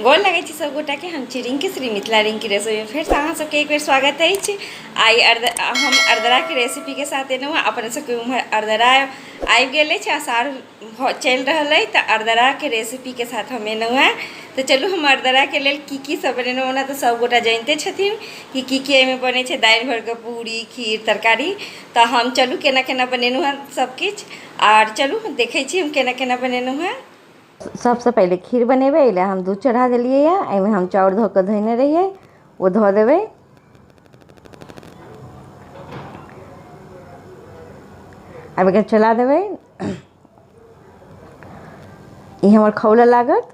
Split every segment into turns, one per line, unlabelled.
गोर लगे सब गोटा के हम छी रिंकी श्री मिथिला रिंकी रसोई में फिर से अहाँ सबके एक बेर स्वागत है। आई हम अरदरा के रेसिपी के साथ एलहुँ। अपन सबके उम्हर अरदरा आबि गेल अछि, आषाढ़ चलि रहल है, तो अरदरा के रेसिपी के साथ हम एलहुँ हैं। तो चलू हम अरदरा के लेल की सब बनेलहुँ ओना तो सब गोटा जानते छथिन कि एहिमे बनै छै दालि भर के पूरी खीर तरकारी। तो हम चलू केना केना बनेलहुँ हैं सब किछु, और चलू देखै छी हम केना केना बनेलहुँ हैं।
सबसे पहले खीर बनेबे ले हम दूध चढ़ा दिलिए। एहिमे हम चाउर धो के धोने रहिए, वो धो देवे। अब एकरा चला देवे। ई हमर खौला लागत,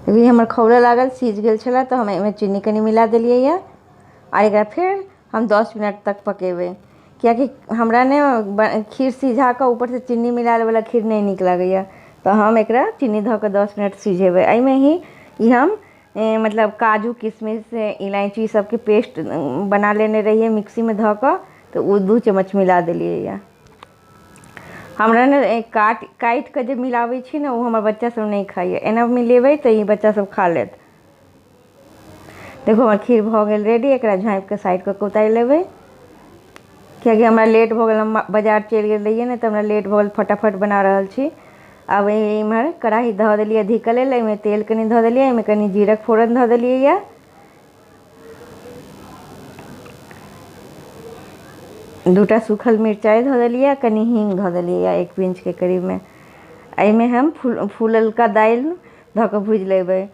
अभी हमर खौला लागल सीझ गेल छला, तो हम एहिमे चीनी कनी मिला दिलिए और एकरा फिर हम 10 मिनट तक पकेबे। क्या कि हमरा ने खीर सीझा के ऊपर से चीनी मिलाए वाला खीर नहीं निक लगैया, तो हम एकरा चीनी धो के 10 मिनट सीझेबे। एहिमे ही हम मतलब काजू किशमिश इलायची सबके पेस्ट बना लेने रहिए मिक्सी में धो के, तो वो 2 चम्मच मिला दिलिए। हमरा ने काट के जब मिलावे छी ना, वो हमार बच्चा सब नहीं खाइए। एना मिलेबे तो ये बच्चा सब खा लेत। देखो हमार खीर भ गेल रेडी। एकरा झाँप के साइड के उतार लेबे, क्योंकि हमरा लेट हो गल, हम बाजार चलि गेल रहिए ना, तो हमरा लेट हो गल, फटाफट बना रहल छी। अब इम्हर कढ़ाई धो दिलिए धिके लेल। एहिमे तेल कनी धो दिलिए, एहिमे कनी जीरक फोरन धो दिलिए, दूटा सूखल मिरचाई धो दिलिए, कनी हींग धो दिलिए 1 पिंच के करीब में। एहिमे हम फूलल का दाल धो के भूज लेबे।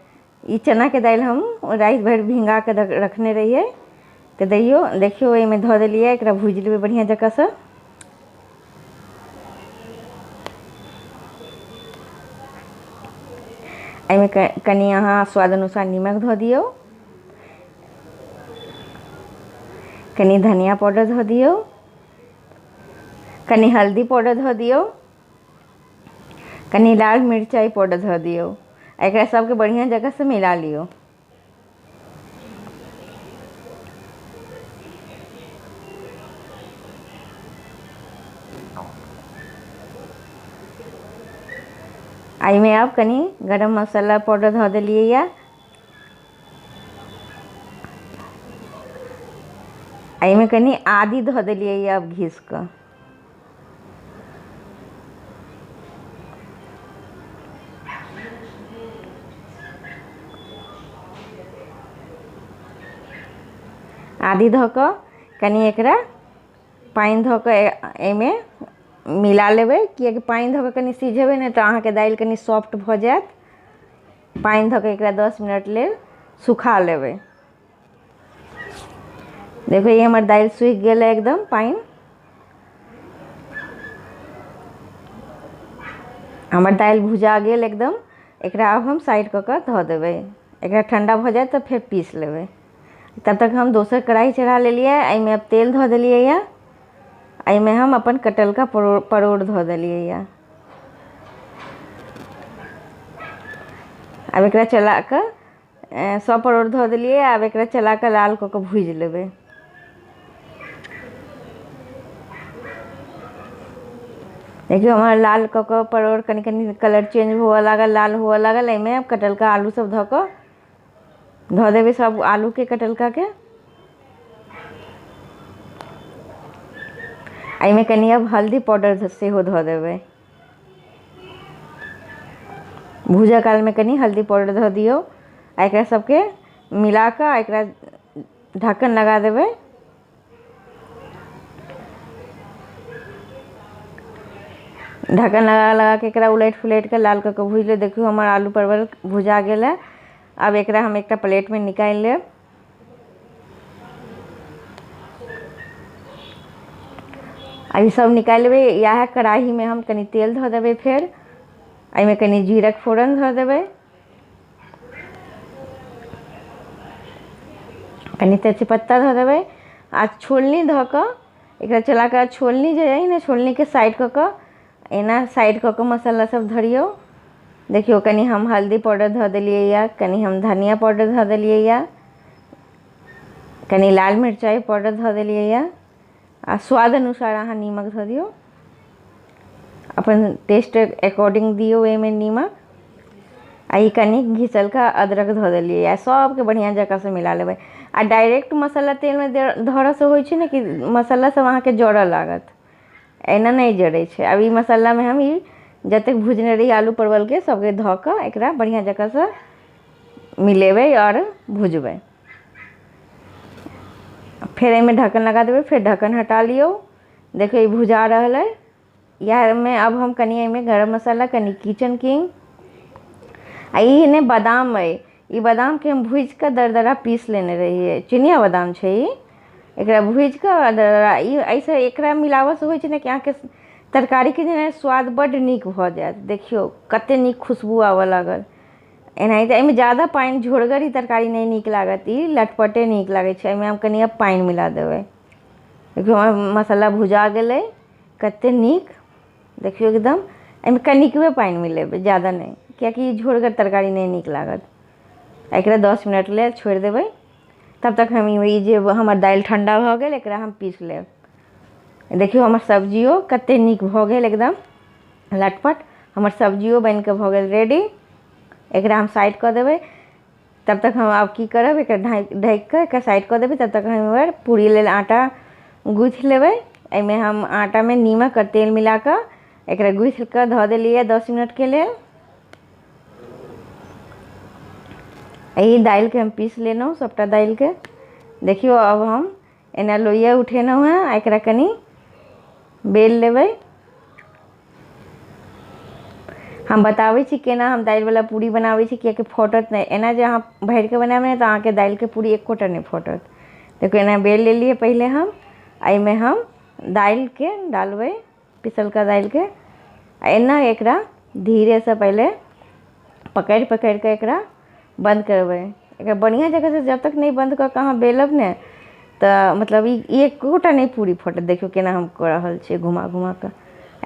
ई चना के दाल हम रात भर भिंगा के रखने रहिए, तो देखियो एहिमे धो दिलिए। एकरा भूज लेबे बढ़िया जगह से। एहिमे कनी अहाँ स्वाद अनुसार नमक धो दियो, कनी धनिया पाउडर धो दियो, कनी हल्दी पाउडर धो दियो, कनी लाल मिरचाई पाउडर धो दियो। एकरा सबके बढ़िया जगह से मिला लियो। एहिमे अब कनी गरम मसाला पाउडर धो दिलिए। एहिमे कनी आदी धो दिलिए अब घिस के। आदी धो के कनी एकरा पानी धो के एहिमे मिला लेबे, किएकि पानी धो के कनी सीझेबे ने तो अहाँ के दाल कनी सॉफ्ट भ जात। पानी धो के एकरा 10 मिनट लेल सुखा लेबे। देखो ये हमर दाल सूख गेल एकदम पानी। हमर दाल भुजा गेल एकदम। एकरा अब हम साइड क के धो देबे। एकरा ठंडा भ जाए तो फिर पीस लेबे। तब तक हम दोसर कढ़ाई चढ़ा लेलिए। एहिमे अब तेल धो दिलिए। एहिमे हम अपन कटल का परोड़ धो दिलिए। अब एकरा चला के 100 परोड़ धो दिलिए। अब एकरा चला के लाल क के भूज लेबे। देखियो हमारा लाल क के परोड़ कनी कनी कलर चेंज हुआ लागल, लाल हुआ लागल। एहिमे अब कटल का आलू सब धो देबे, सब आलू के कटल का के। एहिमे कनी अब हल्दी पाउडर सेहो धो देबे। भूजा काल में कनी हल्दी पाउडर धो दियो। एकरा सबके मिला के एकरा ढक्कन लगा देबे। ढक्कन लगा के एकरा उलट फुलट के लाल करके भूज ले। देखियो हमार आलू परवल भुजा गेल है। अब एकरा हम एक प्लेट में निकाल लेब। अभी सब निकाल लेबे। यह कढ़ाई में हम कनी तेल धो देबे। फिर एहिमे कनी जीरक फोरन धो देबे, कनी तेजपत्ता धो देबे। आ छोलनी धो के एकरा चला के छोलनी जे है ना, छोलनी के साइड क के एना साइड क के मसाला सब धरियो। देखियो कनी हम हल्दी पाउडर धो दिलिए, कनी हम धनिया पाउडर धो दिलिए, कनी लाल मिरचाई पाउडर धो दिलिए। आ स्वाद अनुसार अहाँ नमक धो दियो। अपन टेस्ट अकॉर्डिंग दियो एहिमे नमक। आ कनी घिसलका अदरक धो देलिए आ सबके बढ़िया जगह से मिला लेबै। आ डायरेक्ट मसाला तेल में धरऽ से होइ छै ने कि मसाला सब अहाँके जड़ऽ लागत, एना नहीं जड़ै छै। अब ई मसाला में हम ई जतेक भुजने रही आलू परवल के सबके धो कऽ एकरा बढ़िया जगह से मिलेबै और भुजबै। फिर एहिमे ढक्कन लगा देबै, फिर ढक्कन हटा लियो। देखो ये भुजा रहल है। यह में अब हम कनी एहिमे गरम मसाला, कनी किचन किंग आ ई ने बादाम है, ई बादाम के हम भूज के दरदरा पीस लेने रहिए। चिनिया बादाम छै ई, एकरा भूज के दरदरा ई ऐसे एकरा मिलावऽ से होइ छै ने कि अहाँके तरकारी के जे स्वाद बड्ड नीक भऽ जायत। देखियो कते नीक खुशबू आबऽ लागल। एनाहिते एहिमे ज़्यादा पानि झोरगर ही तरकारी नहीं नीक लागत, ई लटपटे नीक लागै छै। एहिमे हम कनी अब पानि मिला देबै। देखियो हमर मसाला भुजा गेलै कते नीक। देखियो एकदम एहिमे कनिकबे पानि मिलेबै, ज़्यादा नहीं, कियाकि झोरगर तरकारी नहीं नीक लागत। एकरा 10 मिनट ले छोड़ि देबै। तब तक हम ई जे हमर दालि ठंडा भऽ गेल एकरा हम पीस लेब। देखियो हमर सब्जियो कते नीक भऽ गेल, एकदम लटपट। हमर सब्जियो बनि कऽ भऽ गेल रेडी। एकरा हम साइड कऽ देबै। तब तक हम आब की करब, एकरा ढकि कऽ एकरा साइड कऽ देबै। तब तक हम पूरी लेल आटा गूँथ लेबै। एहिमे हम आटा में नीमक और तेल मिला कऽ एकरा गूँथ कऽ धऽ देलियै 10 मिनट के लिए। यही दालि के हम पीस लेलहुँ सबटा दालि के। देखियो अब हम एना लोइया उठेलहुँ हैं, एकरा कनी बेल लेबै। हम बताबै छी केना हम दालि वाला पूरी बनाबै छी, कियाकि फटत नहीं। एना जे अहाँ भरि के बनाएब ने तऽ अहाँके दालि के पूरी एकोटा नहीं फटत। देखो एना बेल लेलिए पहले हम। एहिमे हम दालि के डालबै, पिसलका दालि के। एना एकरा धीरे से पहले पकड़ि पकड़ि के एकरा बंद करबै। एकरा बढ़िया जगह से जब तक नहीं बंद कऽ के अहाँ बेलब ने तऽ मतलब ई एकोटा नहीं पूरी फटत। देखियो केना हम कऽ रहल छियै घुमा घुमा कऽ।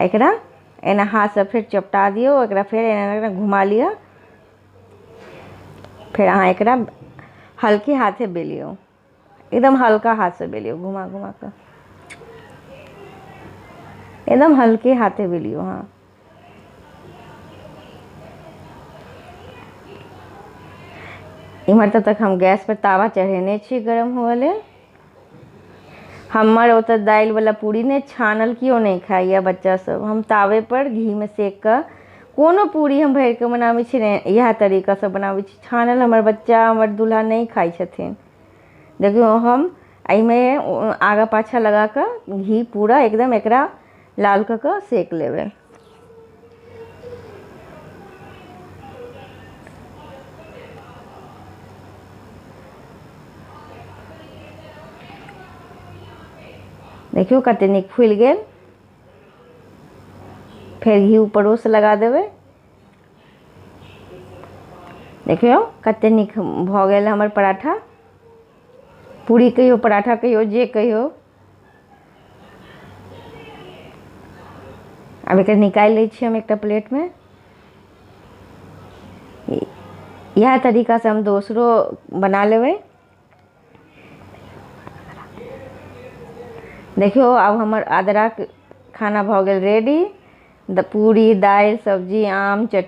एकरा एना हाथ से फिर चपटा दियो, एकरा फिर एना घुमा लिअ। फिर अहाँ एकरा हल्के हाथे बेलियो, एकदम हल्का हाथ से बेलियो, घुमा घुमा कऽ एकदम हल्के हाथे बेलियो। हाँ इम्हर तब तक हम गैस पर तावा चढ़ेने छी गरम हुए लेल। हमर ओतऽ दालि वाला पूरी ने छानल कियो नहीं खाइए बच्चा सब। हम तावे पर घी में सेक कर कोनो पूरी हम भरि के बनाबै छी ने इएह तरीका से बनाबै छी। छानल हमर बच्चा, हमर दूल्हा नहीं खाइ छथिन। देखियो हम एहिमे आगा पाछा लगा कर घी पूरा एकदम एकरा लाल कऽ के सेक लेबै। देखियो कते नीक फूलि गेल। फिर घी ऊपरो से लगा देबै। देखियो कते नीक भऽ गेल हमर पराठा, पूरी कहियो पराठा कहियो जे कहियो। अब एकरा निकालि लै छी हम एकटा प्लेट में। इएह तरीका से हम दोसरो बना लेबै। देखियो अब हमर अदरक खाना भऽ गेल रेडी। पूरी, दालि, सब्जी, आम, चटनी।